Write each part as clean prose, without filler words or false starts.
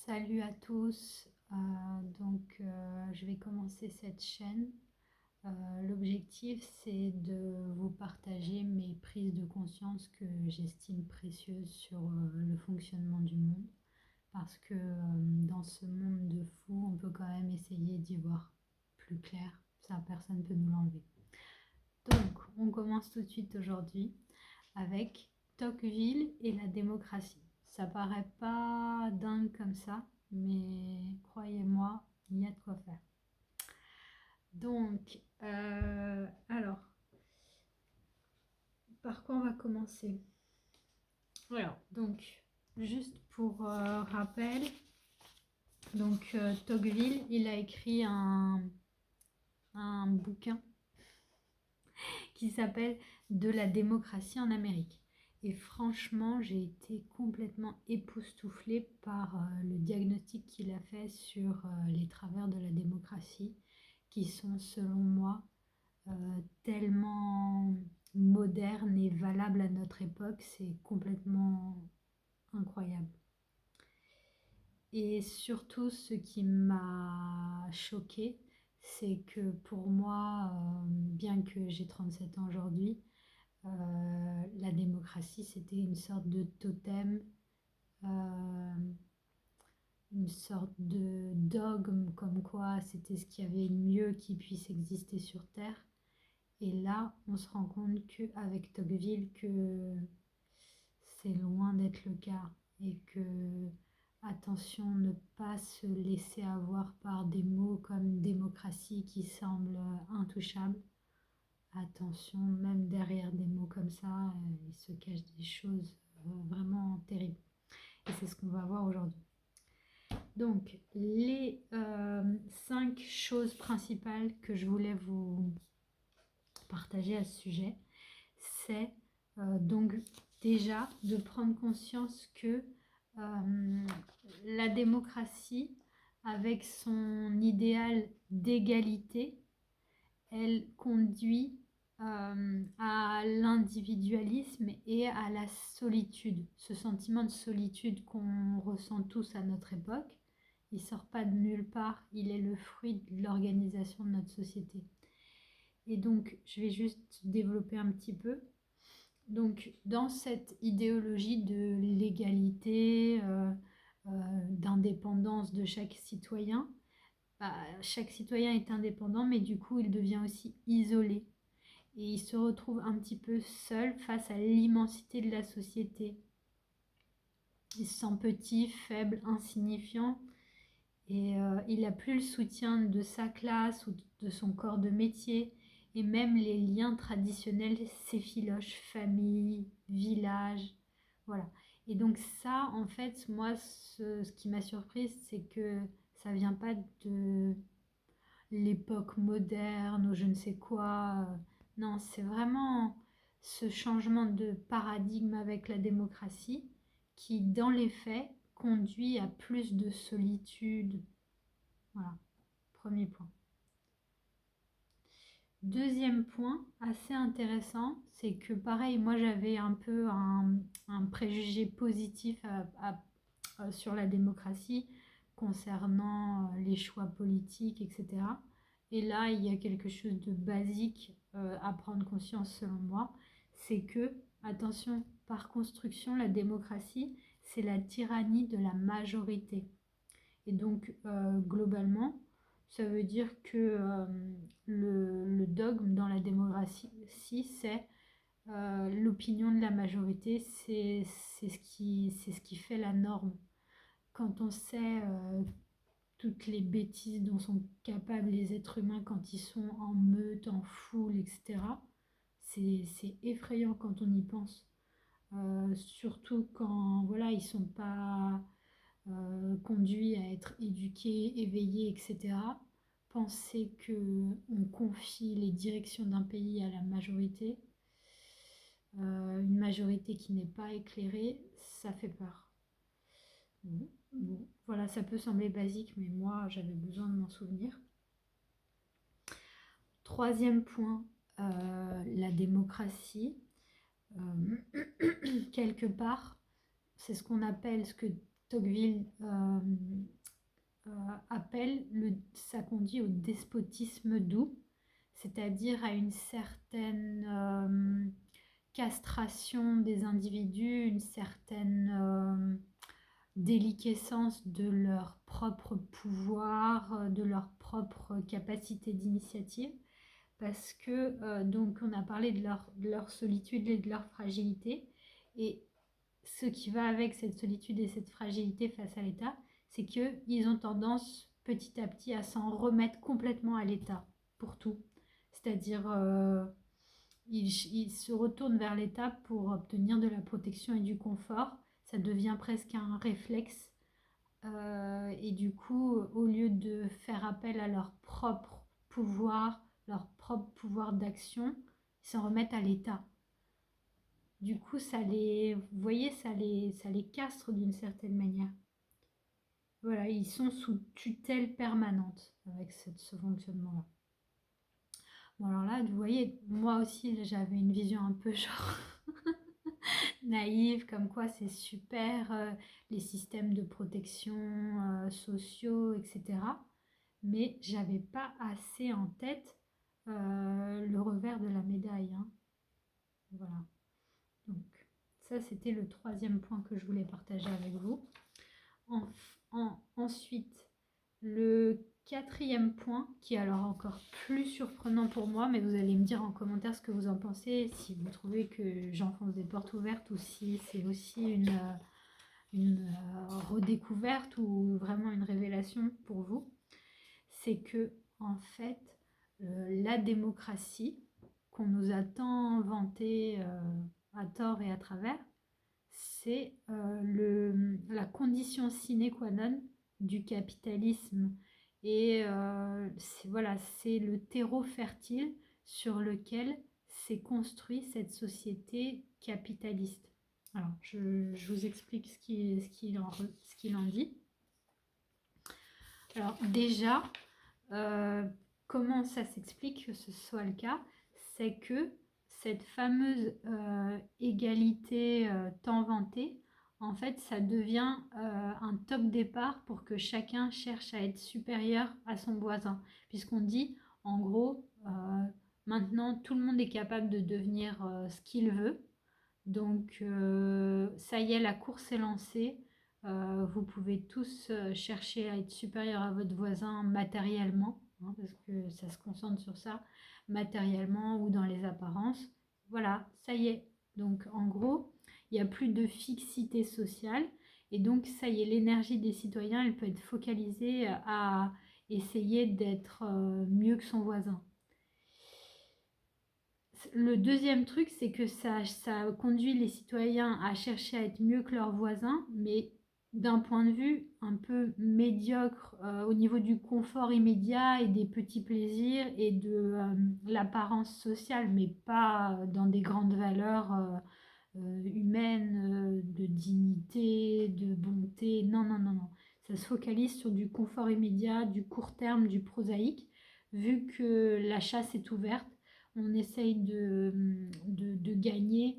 Salut à tous. Je vais commencer cette chaîne. L'objectif, c'est de vous partager mes prises de conscience que j'estime précieuses sur le fonctionnement du monde. Parce que dans ce monde de fou, on peut quand même essayer d'y voir plus clair. Ça, personne ne peut nous l'enlever. Donc, on commence tout de suite aujourd'hui avec Tocqueville et la démocratie. Ça paraît pas dingue comme ça, mais croyez-moi, il y a de quoi faire. Donc, alors, par quoi on va commencer? Alors, donc, juste pour rappel, Tocqueville, il a écrit un bouquin qui s'appelle De la démocratie en Amérique. Et franchement, j'ai été complètement époustouflée par le diagnostic qu'il a fait sur les travers de la démocratie, qui sont, selon moi, tellement modernes et valables à notre époque. C'est complètement incroyable. Et surtout, ce qui m'a choquée, c'est que pour moi, bien que j'ai 37 ans aujourd'hui, la démocratie, c'était une sorte de totem, euh, une sorte de dogme, comme quoi c'était ce qu'il y avait de mieux qui puisse exister sur Terre. Et là, on se rend compte qu'avec Tocqueville, que c'est loin d'être le cas. Et que, attention, ne pas se laisser avoir par des mots comme démocratie qui semblent intouchables. Attention, même derrière des mots comme ça, il se cache des choses vraiment terribles. Et c'est ce qu'on va voir aujourd'hui. Donc, les 5 choses principales que je voulais vous partager à ce sujet, c'est donc déjà de prendre conscience que la démocratie, avec son idéal d'égalité, elle conduit à l'individualisme et à la solitude. Ce sentiment de solitude qu'on ressent tous à notre époque, il ne sort pas de nulle part, il est le fruit de l'organisation de notre société. Et donc, je vais juste développer un petit peu. Donc, dans cette idéologie de l'égalité, d'indépendance de chaque citoyen, chaque citoyen est indépendant, mais du coup, il devient aussi isolé. Et il se retrouve un petit peu seul face à l'immensité de la société. Il se sent petit, faible, insignifiant, et il n'a plus le soutien de sa classe ou de son corps de métier, et même les liens traditionnels s'effilochent, famille, village, voilà. Et donc ça, en fait, moi, ce qui m'a surprise, c'est que ça vient pas de l'époque moderne ou je ne sais quoi. Non, c'est vraiment ce changement de paradigme avec la démocratie qui, dans les faits, conduit à plus de solitude. Voilà, premier point. Deuxième point, assez intéressant, c'est que pareil, moi j'avais un peu un préjugé positif sur la démocratie concernant les choix politiques, etc. Et là, il y a quelque chose de basique à prendre conscience selon moi, c'est que, attention, par construction, la démocratie, c'est la tyrannie de la majorité. Et donc, globalement, ça veut dire que le dogme dans la démocratie, c'est l'opinion de la majorité, c'est ce qui fait la norme. Quand on sait toutes les bêtises dont sont capables les êtres humains quand ils sont en meute, en foule, etc., c'est effrayant quand on y pense. Surtout quand voilà, ils ne sont pas conduits à être éduqués, éveillés, etc. Penser qu'on confie les directions d'un pays à la majorité, une majorité qui n'est pas éclairée, ça fait peur. Bon, voilà, ça peut sembler basique, mais moi, j'avais besoin de m'en souvenir. Troisième point, la démocratie. Quelque part, c'est ce qu'on appelle, ce que Tocqueville appelle, ça conduit au despotisme doux, c'est-à-dire à une certaine castration des individus, une certaine déliquescence de leur propre pouvoir, de leur propre capacité d'initiative, parce que donc on a parlé de leur solitude et de leur fragilité, et ce qui va avec cette solitude et cette fragilité face à l'État, c'est qu'ils ont tendance petit à petit à s'en remettre complètement à l'État pour tout. C'est-à-dire, ils se retournent vers l'État pour obtenir de la protection et du confort. Ça devient presque un réflexe. Et du coup, au lieu de faire appel à leur propre pouvoir d'action, ils s'en remettent à l'État. Du coup, vous voyez, ça les castre d'une certaine manière. Voilà, ils sont sous tutelle permanente avec ce fonctionnement-là. Bon, alors là, vous voyez, moi aussi, j'avais une vision un peu genre naïve, comme quoi c'est super, les systèmes de protection sociaux, etc. Mais j'avais pas assez en tête le revers de la médaille, hein. Voilà. Donc, ça, c'était le troisième point que je voulais partager avec vous. Ensuite, le quatrième point, qui est alors encore plus surprenant pour moi, mais vous allez me dire en commentaire ce que vous en pensez, si vous trouvez que j'enfonce des portes ouvertes ou si c'est aussi une redécouverte ou vraiment une révélation pour vous, c'est que en fait, la démocratie qu'on nous a tant vantée à tort et à travers, c'est la condition sine qua non du capitalisme. Et voilà, c'est le terreau fertile sur lequel s'est construit cette société capitaliste. Alors, je vous explique ce qu'il en dit. Alors déjà, comment ça s'explique que ce soit le cas? C'est que cette fameuse égalité tant vantée, en fait, ça devient un top départ pour que chacun cherche à être supérieur à son voisin. Puisqu'on dit, en gros, maintenant, tout le monde est capable de devenir ce qu'il veut. Donc, ça y est, la course est lancée. Vous pouvez tous chercher à être supérieur à votre voisin matériellement, hein, parce que ça se concentre sur ça, matériellement ou dans les apparences. Voilà, ça y est. Donc, en gros, il n'y a plus de fixité sociale. Et donc, ça y est, l'énergie des citoyens, elle peut être focalisée à essayer d'être mieux que son voisin. Le deuxième truc, c'est que ça conduit les citoyens à chercher à être mieux que leurs voisins, mais d'un point de vue un peu médiocre au niveau du confort immédiat et des petits plaisirs et de l'apparence sociale, mais pas dans des grandes valeurs humaines, de dignité, de bonté. Non, non, non, non. Ça se focalise sur du confort immédiat, du court terme, du prosaïque, vu que la chasse est ouverte. On essaye de gagner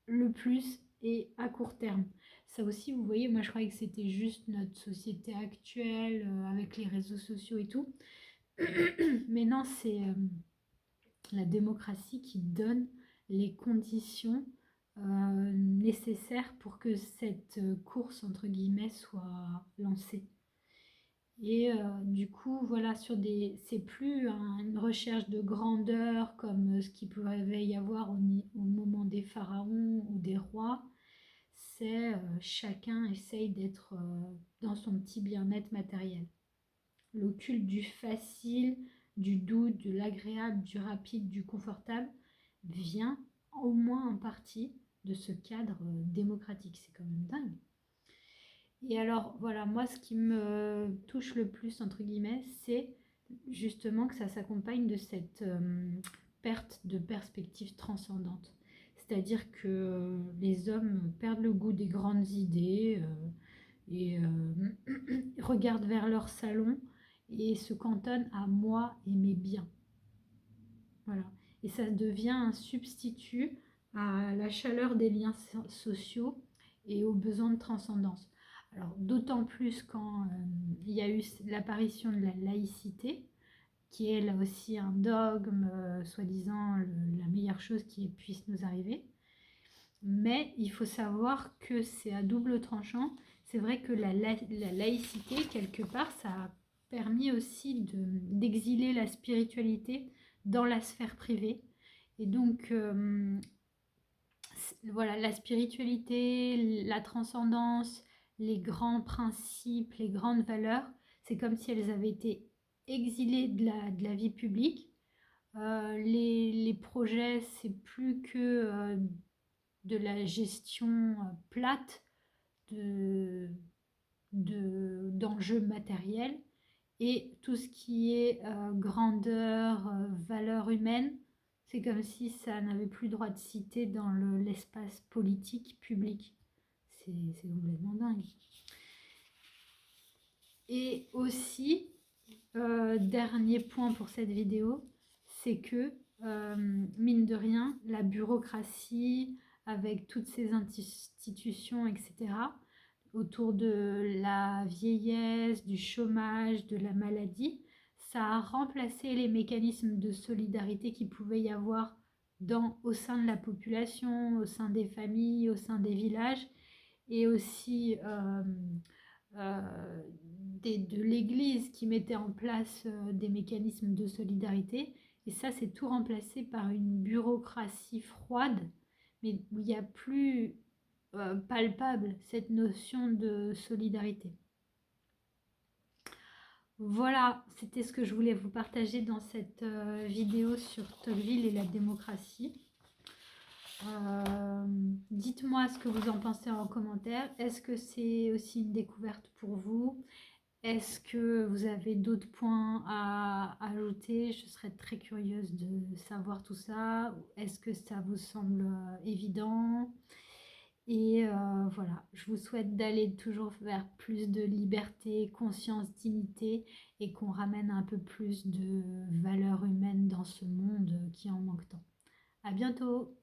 le plus et à court terme. Ça aussi, vous voyez, moi je croyais que c'était juste notre société actuelle avec les réseaux sociaux et tout. Mais non, c'est la démocratie qui donne les conditions nécessaires pour que cette course, entre guillemets, soit lancée. Et du coup, voilà, c'est plus une recherche de grandeur comme ce qu'il pouvait y avoir au moment des pharaons ou des rois. C'est chacun essaye d'être dans son petit bien-être matériel. Le culte du facile, du doux, de l'agréable, du rapide, du confortable vient au moins en partie de ce cadre démocratique. C'est quand même dingue. Et alors, voilà, moi, ce qui me touche le plus, entre guillemets, c'est justement que ça s'accompagne de cette perte de perspective transcendante. C'est-à-dire que les hommes perdent le goût des grandes idées et regardent vers leur salon et se cantonnent à moi et mes biens. Voilà. Et ça devient un substitut à la chaleur des liens sociaux et aux besoins de transcendance. Alors d'autant plus quand il y a eu l'apparition de la laïcité, qui est là aussi un dogme, soi-disant la meilleure chose qui puisse nous arriver. Mais il faut savoir que c'est à double tranchant. C'est vrai que la laïcité, quelque part, ça a permis aussi d'exiler la spiritualité dans la sphère privée. Et donc, voilà, la spiritualité, la transcendance, les grands principes, les grandes valeurs, c'est comme si elles avaient été exilées de la vie publique. Les projets, c'est plus que de la gestion plate d'enjeux matériels, et tout ce qui est grandeur, valeur humaine, c'est comme si ça n'avait plus droit de citer dans l'espace politique public. C'est complètement dingue. Et aussi, dernier point pour cette vidéo, c'est que, mine de rien, la bureaucratie, avec toutes ces institutions, etc., autour de la vieillesse, du chômage, de la maladie, ça a remplacé les mécanismes de solidarité qu'il pouvait y avoir au sein de la population, au sein des familles, au sein des villages, et aussi de l'Église qui mettait en place des mécanismes de solidarité. Et ça, c'est tout remplacé par une bureaucratie froide, mais où il n'y a plus palpable cette notion de solidarité. Voilà, c'était ce que je voulais vous partager dans cette vidéo sur Tocqueville et la démocratie. Dites-moi ce que vous en pensez en commentaire. Est-ce que c'est aussi une découverte pour vous? Est-ce que vous avez d'autres points à ajouter? Je serais très curieuse de savoir tout ça. Est-ce que ça vous semble évident? Et voilà, je vous souhaite d'aller toujours vers plus de liberté, conscience, dignité, et qu'on ramène un peu plus de valeurs humaines dans ce monde qui en manque tant. À bientôt!